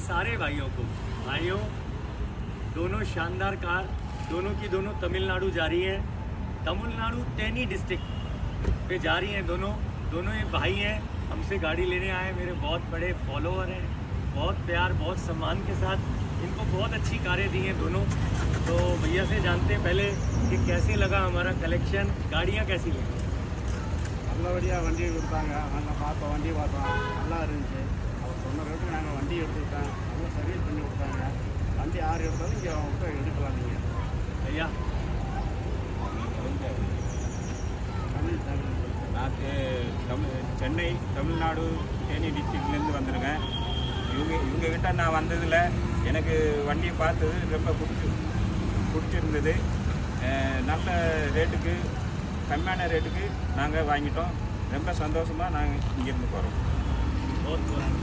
सारे भाइयों को। भाइयों, दोनों शानदार कार, दोनों की दोनों तमिलनाडु जा रही है। तमिलनाडु तेनी डिस्ट्रिक्ट पे जा रही हैं दोनों ये भाई हैं, हमसे गाड़ी लेने आए, मेरे बहुत बड़े फॉलोअर हैं, बहुत प्यार बहुत सम्मान के साथ इनको बहुत अच्छी कारें दी हैं दोनों। तो भैया से जानते हैं पहले कि कैसे लगा हमारा कलेक्शन, गाड़ियाँ कैसी लगी। நல்லபடியாக வண்டி கொடுத்தாங்க, நாங்கள் பார்த்தோம், வண்டி பார்த்தோம், நல்லா இருந்துச்சு. அவர் சொன்ன ரேட்டுக்கு நாங்கள் வண்டி எடுத்துக்கிட்டோம், நல்லா சர்வீஸ் பண்ணி கொடுத்தாங்க. வண்டி யார் எடுத்தாலும் இங்கே அவங்ககிட்ட எடுக்கலாம். நீங்கள் भैया நான் சென்னை தமிழ்நாடு தேனி டிஸ்ட்ரிக்ட்லேருந்து வந்திருக்கேன். இவங்ககிட்ட நான் வந்ததில் எனக்கு வண்டியை பார்த்தது ரொம்ப பிடிச்சிருந்தது. நல்ல ரேட்டுக்கு, கம்மியான ரேட்டுக்கு நாங்கள் வாங்கிட்டோம். ரொம்ப சந்தோஷமாக நாங்கள் இங்கேருந்து போகிறோம். बहुत बहुत